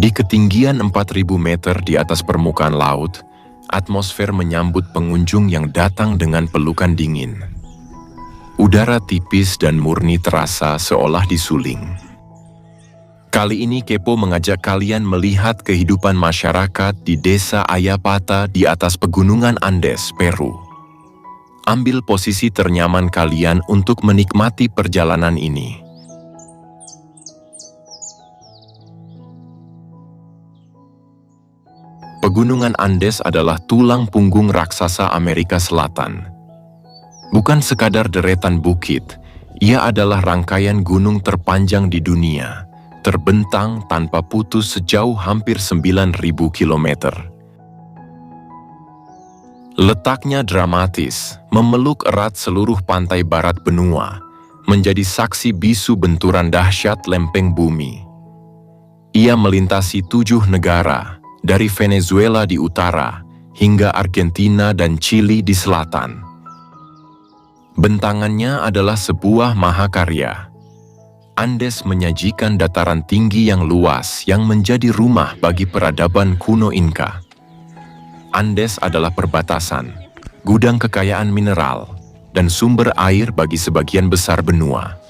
Di ketinggian 4.000 meter di atas permukaan laut, atmosfer menyambut pengunjung yang datang dengan pelukan dingin. Udara tipis dan murni terasa seolah disuling. Kali ini Kepo mengajak kalian melihat kehidupan masyarakat di desa Ayapata di atas pegunungan Andes, Peru. Ambil posisi ternyaman kalian untuk menikmati perjalanan ini. Pegunungan Andes adalah tulang punggung raksasa Amerika Selatan. Bukan sekadar deretan bukit, ia adalah rangkaian gunung terpanjang di dunia, terbentang tanpa putus sejauh hampir 9.000 kilometer. Letaknya dramatis, memeluk erat seluruh pantai barat benua, menjadi saksi bisu benturan dahsyat lempeng bumi. Ia melintasi 7 negara, dari Venezuela di utara hingga Argentina dan Chili di selatan. Bentangannya adalah sebuah mahakarya. Andes menyajikan dataran tinggi yang luas yang menjadi rumah bagi peradaban kuno Inka. Andes adalah perbatasan, gudang kekayaan mineral, dan sumber air bagi sebagian besar benua.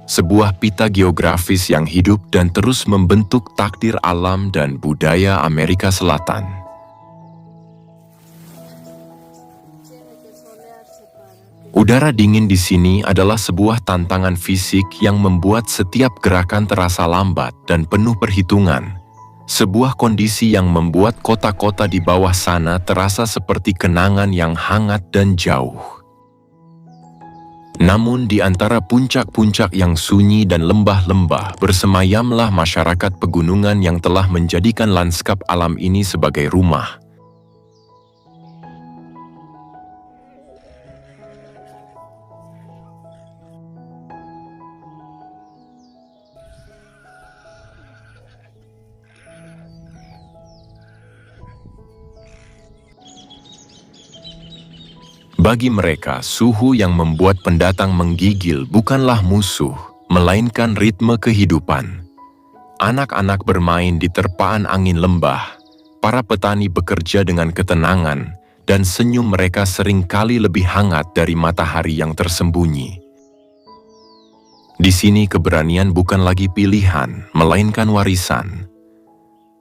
Sebuah pita geografis yang hidup dan terus membentuk takdir alam dan budaya Amerika Selatan. Udara dingin di sini adalah sebuah tantangan fisik yang membuat setiap gerakan terasa lambat dan penuh perhitungan. Sebuah kondisi yang membuat kota-kota di bawah sana terasa seperti kenangan yang hangat dan jauh. Namun di antara puncak-puncak yang sunyi dan lembah-lembah bersemayamlah masyarakat pegunungan yang telah menjadikan lanskap alam ini sebagai rumah. Bagi mereka, suhu yang membuat pendatang menggigil bukanlah musuh, melainkan ritme kehidupan. Anak-anak bermain di terpaan angin lembah, para petani bekerja dengan ketenangan, dan senyum mereka seringkali lebih hangat dari matahari yang tersembunyi. Di sini keberanian bukan lagi pilihan, melainkan warisan.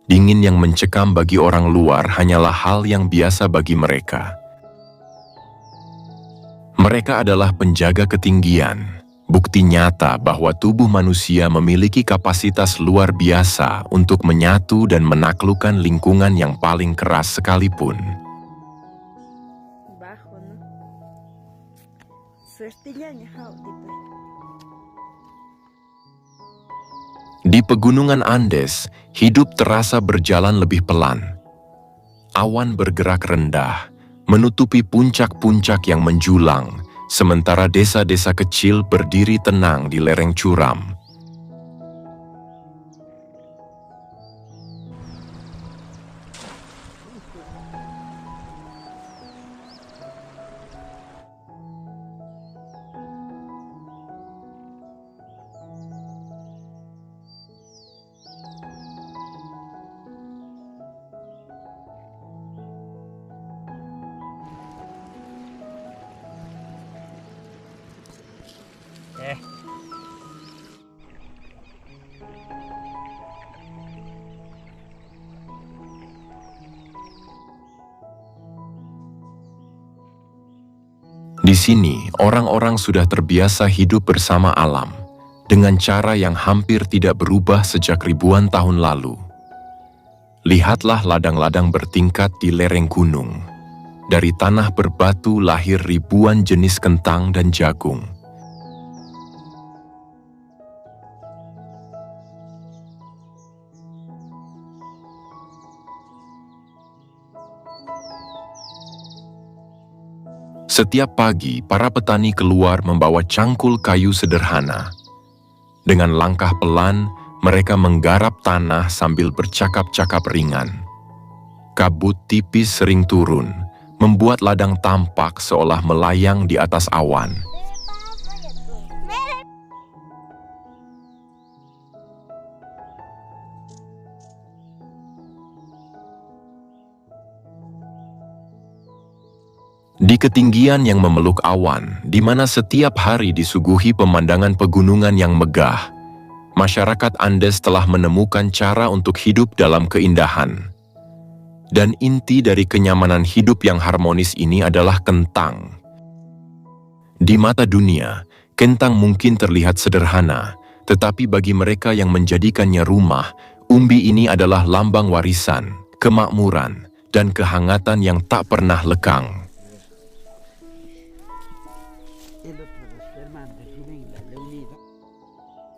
Dingin yang mencekam bagi orang luar hanyalah hal yang biasa bagi mereka. Mereka adalah penjaga ketinggian, bukti nyata bahwa tubuh manusia memiliki kapasitas luar biasa untuk menyatu dan menaklukkan lingkungan yang paling keras sekalipun. Di pegunungan Andes, hidup terasa berjalan lebih pelan. Awan bergerak rendah, menutupi puncak-puncak yang menjulang, sementara desa-desa kecil berdiri tenang di lereng curam. Di sini, orang-orang sudah terbiasa hidup bersama alam, dengan cara yang hampir tidak berubah sejak ribuan tahun lalu. Lihatlah ladang-ladang bertingkat di lereng gunung. Dari tanah berbatu lahir ribuan jenis kentang dan jagung. Setiap pagi, para petani keluar membawa cangkul kayu sederhana. Dengan langkah pelan, mereka menggarap tanah sambil bercakap-cakap ringan. Kabut tipis sering turun, membuat ladang tampak seolah melayang di atas awan. Di ketinggian yang memeluk awan, di mana setiap hari disuguhi pemandangan pegunungan yang megah, masyarakat Andes telah menemukan cara untuk hidup dalam keindahan. Dan inti dari kenyamanan hidup yang harmonis ini adalah kentang. Di mata dunia, kentang mungkin terlihat sederhana, tetapi bagi mereka yang menjadikannya rumah, umbi ini adalah lambang warisan, kemakmuran, dan kehangatan yang tak pernah lekang.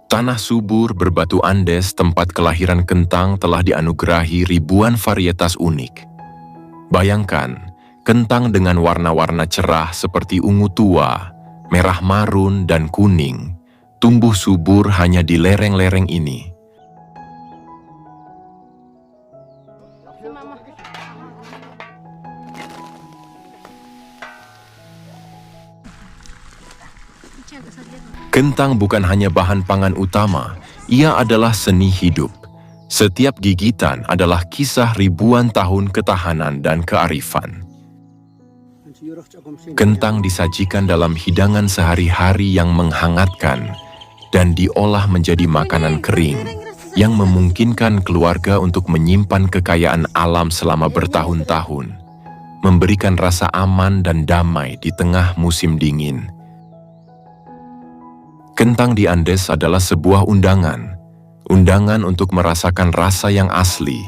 Tanah subur berbatu Andes tempat kelahiran kentang telah dianugerahi ribuan varietas unik. Bayangkan, kentang dengan warna-warna cerah seperti ungu tua, merah marun, dan kuning, tumbuh subur hanya di lereng-lereng ini. Kentang bukan hanya bahan pangan utama, ia adalah seni hidup. Setiap gigitan adalah kisah ribuan tahun ketahanan dan kearifan. Kentang disajikan dalam hidangan sehari-hari yang menghangatkan dan diolah menjadi makanan kering yang memungkinkan keluarga untuk menyimpan kekayaan alam selama bertahun-tahun, memberikan rasa aman dan damai di tengah musim dingin. Kentang di Andes adalah sebuah undangan untuk merasakan rasa yang asli,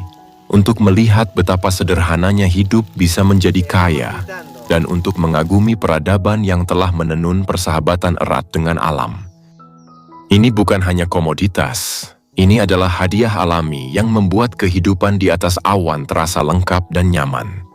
untuk melihat betapa sederhananya hidup bisa menjadi kaya, dan untuk mengagumi peradaban yang telah menenun persahabatan erat dengan alam. Ini bukan hanya komoditas, ini adalah hadiah alami yang membuat kehidupan di atas awan terasa lengkap dan nyaman.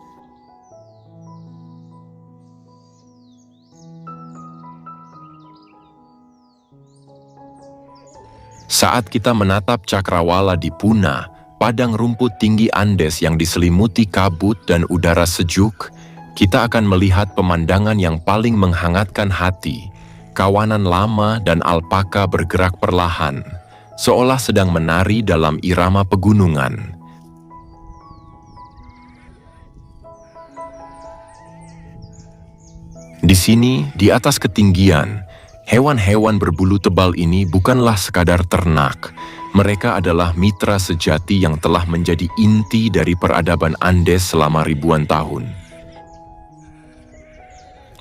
Saat kita menatap cakrawala di Puna, padang rumput tinggi Andes yang diselimuti kabut dan udara sejuk, kita akan melihat pemandangan yang paling menghangatkan hati. Kawanan lama dan alpaka bergerak perlahan, seolah sedang menari dalam irama pegunungan. Di sini, di atas ketinggian, hewan-hewan berbulu tebal ini bukanlah sekadar ternak. Mereka adalah mitra sejati yang telah menjadi inti dari peradaban Andes selama ribuan tahun.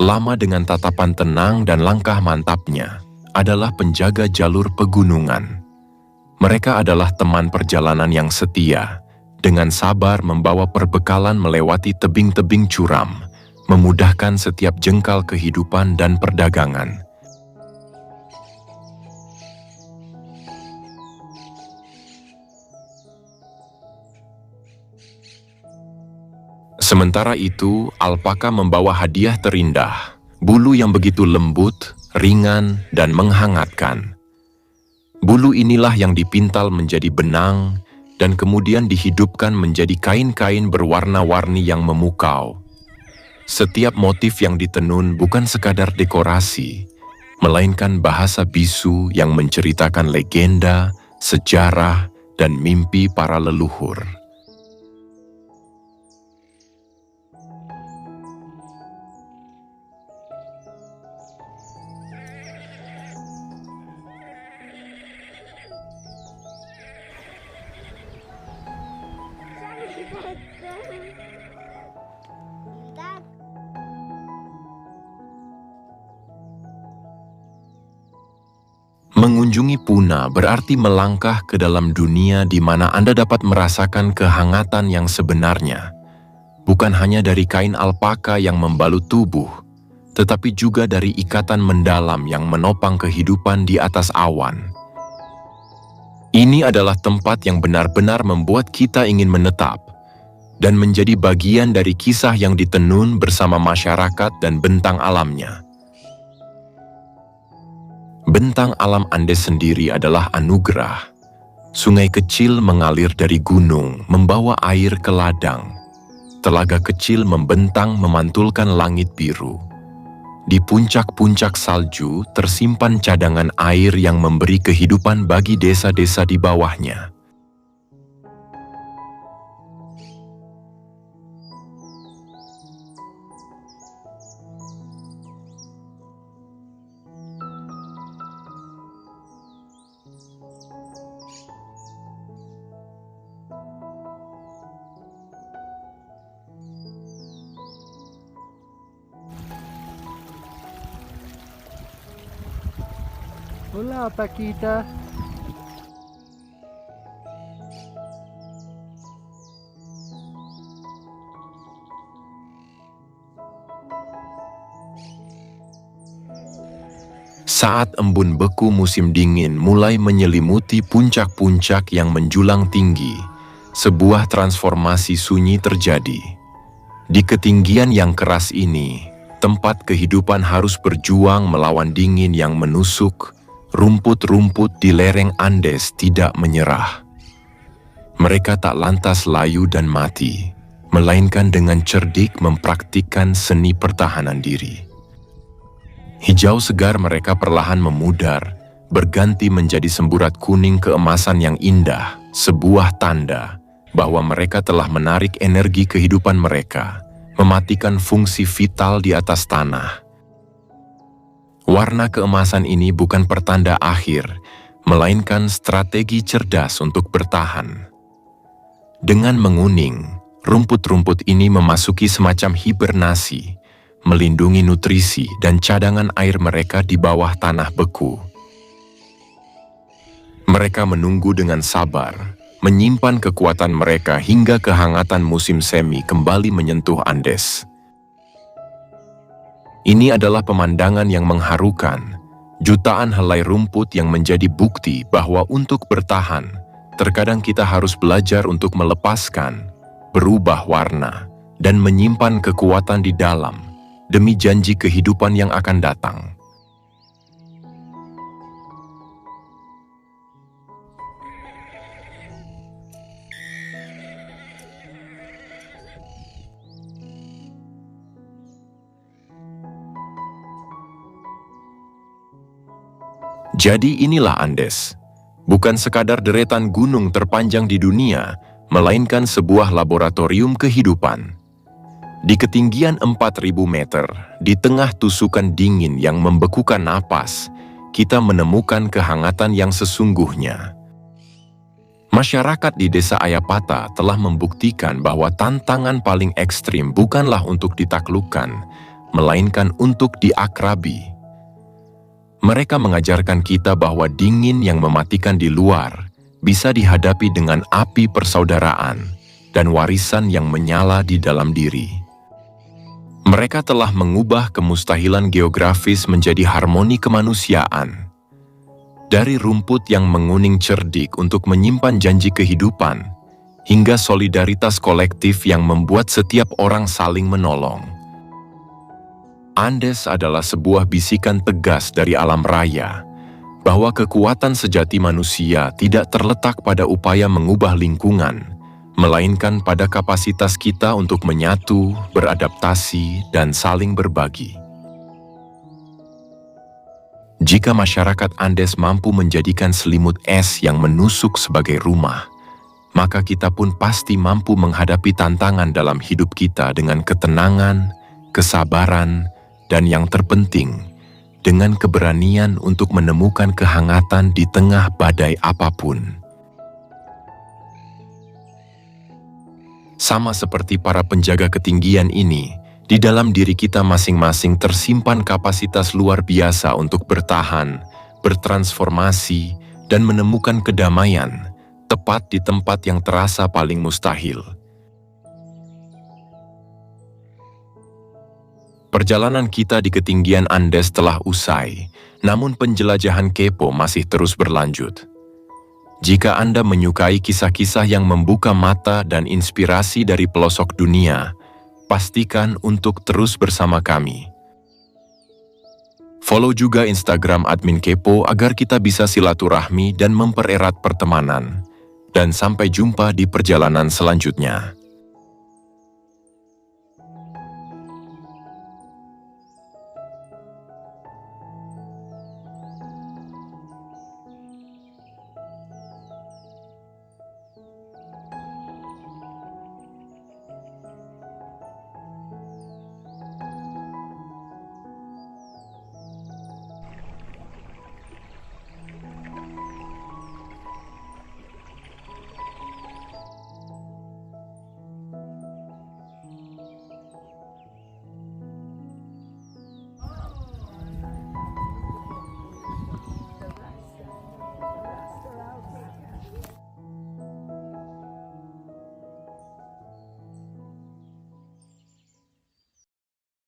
Lama dengan tatapan tenang dan langkah mantapnya adalah penjaga jalur pegunungan. Mereka adalah teman perjalanan yang setia, dengan sabar membawa perbekalan melewati tebing-tebing curam, memudahkan setiap jengkal kehidupan dan perdagangan. Sementara itu, alpaka membawa hadiah terindah, bulu yang begitu lembut, ringan, dan menghangatkan. Bulu inilah yang dipintal menjadi benang, dan kemudian dihidupkan menjadi kain-kain berwarna-warni yang memukau. Setiap motif yang ditenun bukan sekadar dekorasi, melainkan bahasa bisu yang menceritakan legenda, sejarah, dan mimpi para leluhur. Mengunjungi Puna berarti melangkah ke dalam dunia di mana Anda dapat merasakan kehangatan yang sebenarnya. Bukan hanya dari kain alpaka yang membalut tubuh, tetapi juga dari ikatan mendalam yang menopang kehidupan di atas awan. Ini adalah tempat yang benar-benar membuat kita ingin menetap, dan menjadi bagian dari kisah yang ditenun bersama masyarakat dan bentang alamnya. Bentang alam Andes sendiri adalah anugerah. Sungai kecil mengalir dari gunung, membawa air ke ladang. Telaga kecil membentang memantulkan langit biru. Di puncak-puncak salju tersimpan cadangan air yang memberi kehidupan bagi desa-desa di bawahnya. Hola, Paquita. Saat embun beku musim dingin mulai menyelimuti puncak-puncak yang menjulang tinggi, sebuah transformasi sunyi terjadi. Di ketinggian yang keras ini, tempat kehidupan harus berjuang melawan dingin yang menusuk. Rumput-rumput di lereng Andes tidak menyerah. Mereka tak lantas layu dan mati, melainkan dengan cerdik mempraktikkan seni pertahanan diri. Hijau segar mereka perlahan memudar, berganti menjadi semburat kuning keemasan yang indah, sebuah tanda bahwa mereka telah menarik energi kehidupan mereka, mematikan fungsi vital di atas tanah. Warna keemasan ini bukan pertanda akhir, melainkan strategi cerdas untuk bertahan. Dengan menguning, rumput-rumput ini memasuki semacam hibernasi, melindungi nutrisi dan cadangan air mereka di bawah tanah beku. Mereka menunggu dengan sabar, menyimpan kekuatan mereka hingga kehangatan musim semi kembali menyentuh Andes. Ini adalah pemandangan yang mengharukan, jutaan helai rumput yang menjadi bukti bahwa untuk bertahan, terkadang kita harus belajar untuk melepaskan, berubah warna, dan menyimpan kekuatan di dalam, demi janji kehidupan yang akan datang. Jadi inilah Andes, bukan sekadar deretan gunung terpanjang di dunia, melainkan sebuah laboratorium kehidupan. Di ketinggian 4.000 meter, di tengah tusukan dingin yang membekukan napas, kita menemukan kehangatan yang sesungguhnya. Masyarakat di desa Ayapata telah membuktikan bahwa tantangan paling ekstrim bukanlah untuk ditaklukkan, melainkan untuk diakrabi. Mereka mengajarkan kita bahwa dingin yang mematikan di luar bisa dihadapi dengan api persaudaraan dan warisan yang menyala di dalam diri. Mereka telah mengubah kemustahilan geografis menjadi harmoni kemanusiaan. Dari rumput yang menguning cerdik untuk menyimpan janji kehidupan, hingga solidaritas kolektif yang membuat setiap orang saling menolong. Andes adalah sebuah bisikan tegas dari alam raya, bahwa kekuatan sejati manusia tidak terletak pada upaya mengubah lingkungan, melainkan pada kapasitas kita untuk menyatu, beradaptasi, dan saling berbagi. Jika masyarakat Andes mampu menjadikan selimut es yang menusuk sebagai rumah, maka kita pun pasti mampu menghadapi tantangan dalam hidup kita dengan ketenangan, kesabaran, dan yang terpenting, dengan keberanian untuk menemukan kehangatan di tengah badai apapun. Sama seperti para penjaga ketinggian ini, di dalam diri kita masing-masing tersimpan kapasitas luar biasa untuk bertahan, bertransformasi, dan menemukan kedamaian, tepat di tempat yang terasa paling mustahil. Perjalanan kita di ketinggian Andes telah usai, namun penjelajahan kepo masih terus berlanjut. Jika Anda menyukai kisah-kisah yang membuka mata dan inspirasi dari pelosok dunia, pastikan untuk terus bersama kami. Follow juga Instagram Admin Kepo agar kita bisa silaturahmi dan mempererat pertemanan. Dan sampai jumpa di perjalanan selanjutnya.